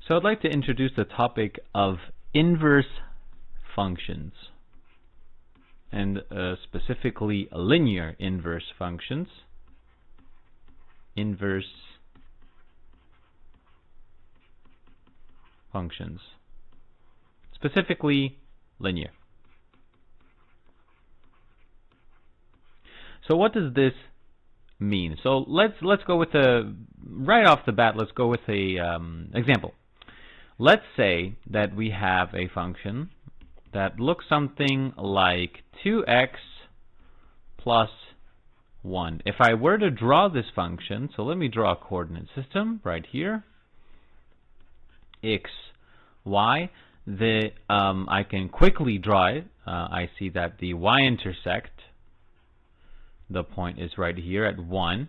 So I'd like to introduce the topic of inverse functions, and specifically linear inverse functions. Inverse functions, specifically linear. So what does this mean? So let's go with right off the bat. Let's go with a example. Let's say that we have a function that looks something like 2x plus 1. If I were to draw this function, so let me draw a coordinate system right here. X, y. I can quickly draw it. I see that the y-intercept, the point is right here at 1.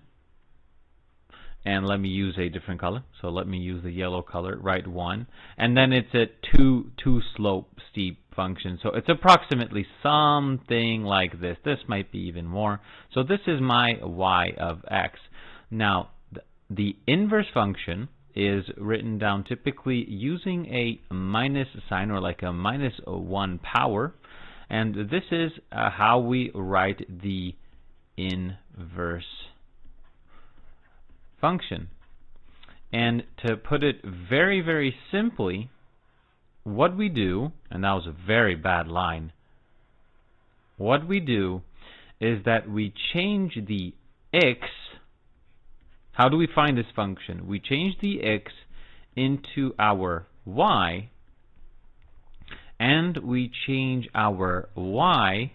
And let me use a different color. So let me use the yellow color, right 1. And then it's a two slope steep function. So it's approximately something like this. This might be even more. So this is my y of x. Now, the inverse function is written down typically using a minus sign, or like a -1 power. And this is how we write the inverse function. And to put it very, very simply, what we do, and that was a very bad line, what we do is that we change the x. How do we find this function? We change the x into our y, and we change our y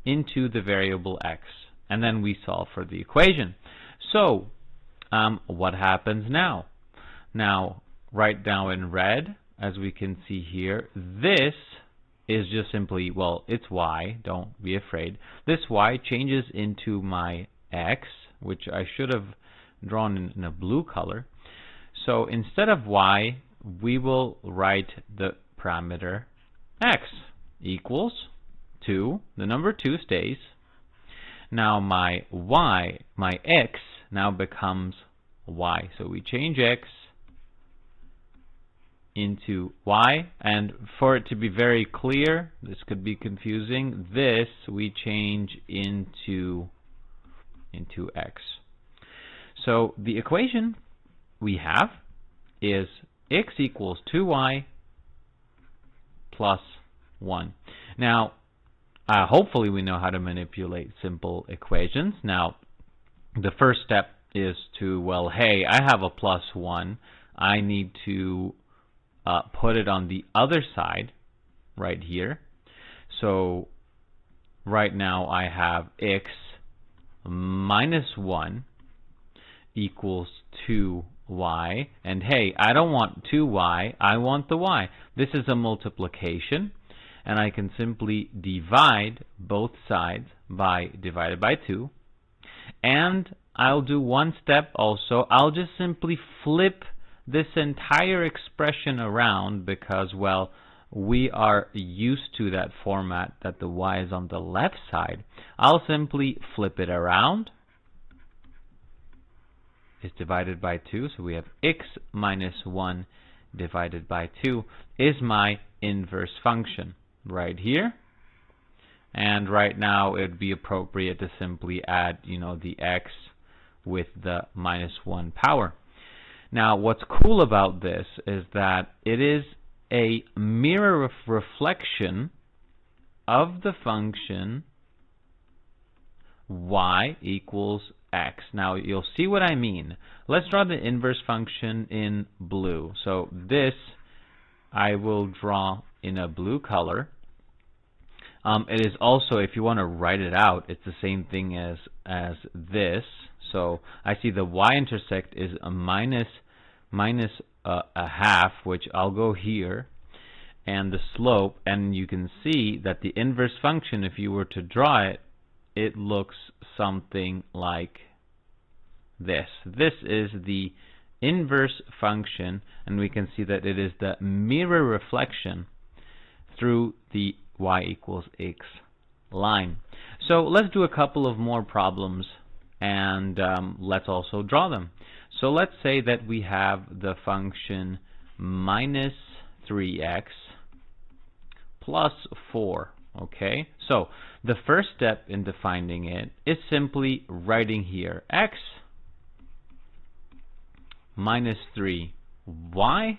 into the variable x, and then we solve for the equation. So, what happens now? Now, right now in red, as we can see here, this is just simply, well, it's y, don't be afraid. This y changes into my x, which I should have drawn in a blue color. So instead of y, we will write the parameter x equals 2. The number 2 stays. Now my y, my x, now becomes y. So we change x into y, and for it to be very clear, this could be confusing, this we change into x. So the equation we have is x equals 2y plus 1. Now, hopefully we know how to manipulate simple equations. Now, the first step is to, well, hey, I have a plus 1. I need to put it on the other side right here. So right now I have x minus 1 equals 2y. And hey, I don't want 2y, I want the y. This is a multiplication, and I can simply divide both sides by divided by 2. And I'll do one step also. I'll just simply flip this entire expression around because, well, we are used to that format that the y is on the left side. I'll simply flip it around. It's divided by 2, so we have x minus 1 divided by 2 is my inverse function right here. And right now it would be appropriate to simply add, the x with the -1 power. Now, what's cool about this is that it is a mirror reflection of the function y equals x. Now, you'll see what I mean. Let's draw the inverse function in blue. So this I will draw in a blue color. It is also, if you want to write it out, it's the same thing as this. So I see the y-intercept is a minus a half, which I'll go here, and the slope, and you can see that the inverse function, if you were to draw it, it looks something like this. This is the inverse function, and we can see that it is the mirror reflection through the y equals x line. So let's do a couple of more problems, and let's also draw them. So let's say that we have the function minus 3x plus 4. Okay, so the first step in defining it is simply writing here x minus 3y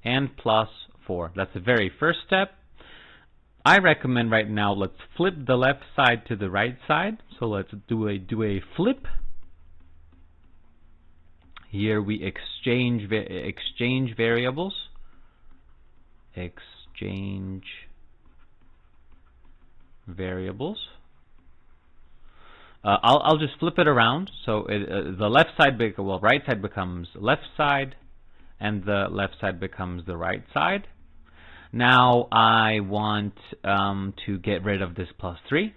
and plus 4. That's the very first step. I recommend right now let's flip the left side to the right side. So let's do a flip. Here we exchange variables. Exchange variables. I'll just flip it around. So the left side, right side becomes left side, and the left side becomes the right side. Now I want to get rid of this plus 3.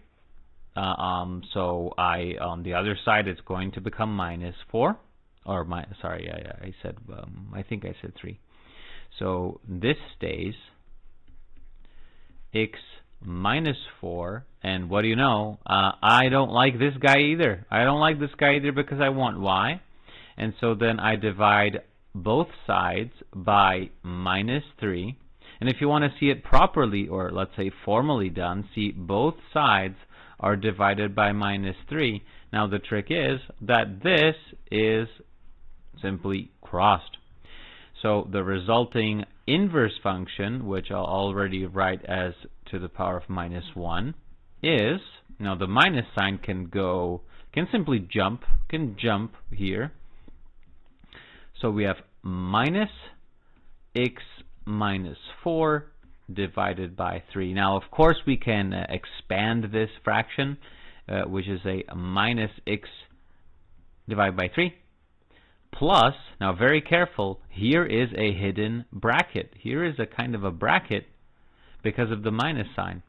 So on the other side it's going to become minus 4. Or I think I said 3. So this stays x minus 4, and what do you know? I don't like this guy either. I don't like this guy either because I want y, and so then I divide both sides by minus 3. And if you want to see it properly, or let's say formally done, see both sides are divided by minus 3. Now the trick is that this is simply crossed. So the resulting inverse function, which I'll already write as to the power of minus 1, is, now the minus sign can simply jump here. So we have minus x minus 4 divided by 3. Now of course we can expand this fraction, which is a minus x divided by 3. Plus, now very careful, here is a hidden bracket. Here is a kind of a bracket because of the minus sign.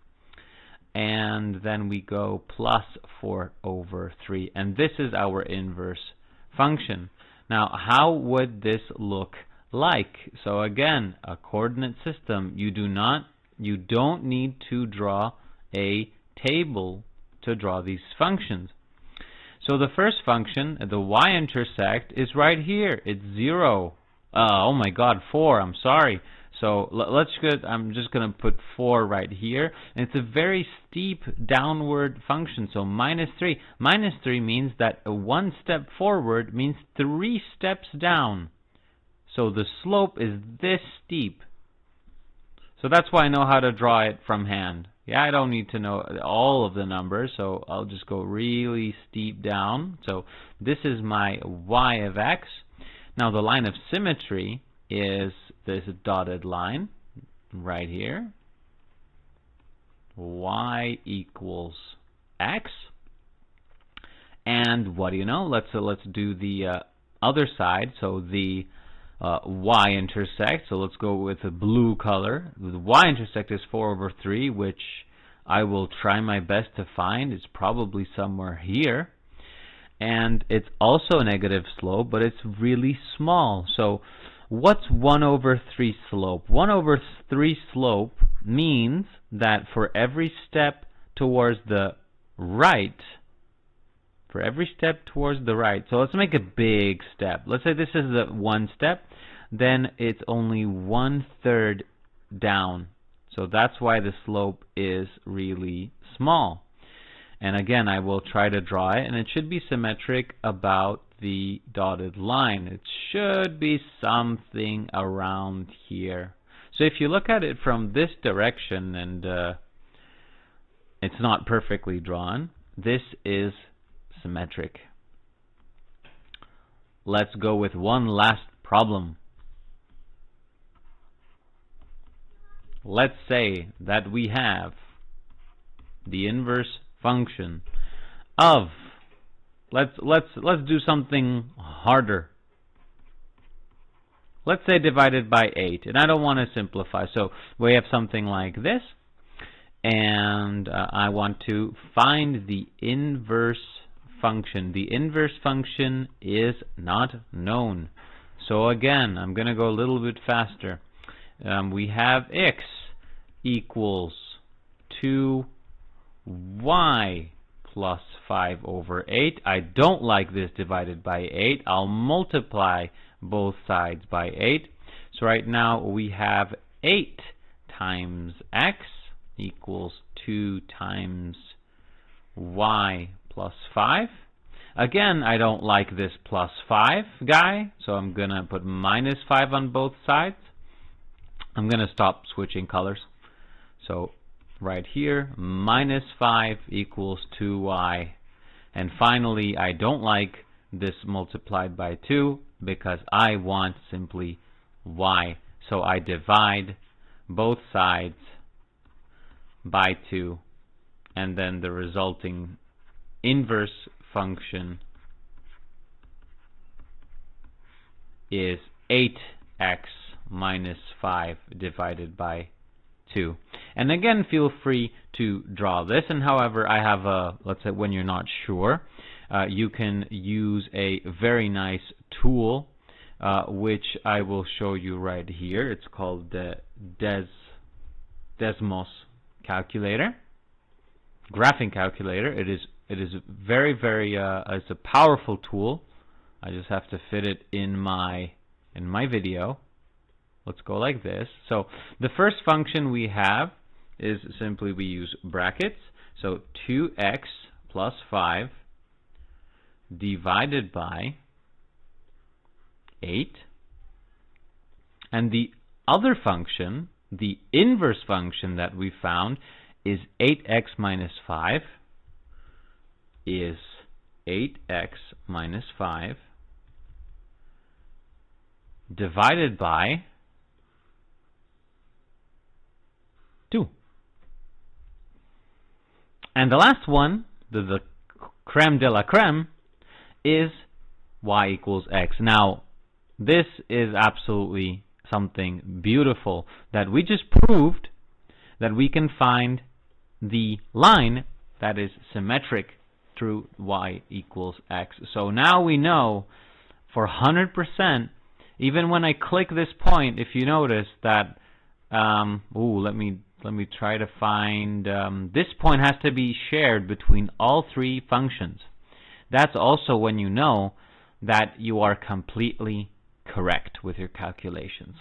And then we go plus 4 over 3. And this is our inverse function. Now, how would this look like? So again, a coordinate system, you don't need to draw a table to draw these functions. So the first function, the y-intercept, is right here. It's 0. Oh my God, 4. I'm sorry. So I'm just going to put 4 right here. And it's a very steep downward function. So minus 3. Minus 3 means that one step forward means 3 steps down. So the slope is this steep. So that's why I know how to draw it from hand. Yeah, I don't need to know all of the numbers, so I'll just go really steep down. So this is my y of x. Now the line of symmetry is this dotted line right here. Y equals x. And what do you know? Let's do the other side. So the y-intercept, so let's go with a blue color. The y-intercept is 4 over 3, which I will try my best to find. It's probably somewhere here. And it's also a negative slope, but it's really small. So what's 1 over 3 slope? 1 over 3 slope means that for every step towards the right, so let's make a big step. Let's say this is the one step, then it's only 1/3 down. So that's why the slope is really small. And again, I will try to draw it, and it should be symmetric about the dotted line. It should be something around here. So if you look at it from this direction, and it's not perfectly drawn, this is symmetric. Let's go with one last problem. Let's say that we have the inverse function of, let's do something harder. Let's say divided by 8, and I don't want to simplify. So we have something like this, and I want to find the inverse function. The inverse function is not known. So again, I'm going to go a little bit faster. We have x equals 2y plus 5 over 8. I don't like this divided by 8. I'll multiply both sides by 8. So right now we have 8 times x equals 2 times y plus 5. Again, I don't like this plus 5 guy, so I'm going to put minus 5 on both sides. I'm going to stop switching colors. So right here, minus 5 equals 2y. And finally, I don't like this multiplied by 2 because I want simply y. So I divide both sides by 2, and then the resulting inverse function is 8x minus 5 divided by 2. And again, feel free to draw this. And however, I have a, let's say when you're not sure, you can use a very nice tool which I will show you right here. It's called the Desmos calculator, graphing calculator. It is very it's a powerful tool. I just have to fit it in my video. Let's go like this. So the first function we have is simply we use brackets. So 2x plus 5 divided by 8. And the other function, the inverse function that we found, is 8x minus 5 is 8x minus 5 divided by 2. And the last one, the creme de la creme, is y equals x. Now, this is absolutely something beautiful that we just proved that we can find the line that is symmetric through y equals x. So now we know for 100%, even when I click this point, if you notice that, let me try to find, this point has to be shared between all three functions. That's also when you know that you are completely correct with your calculations.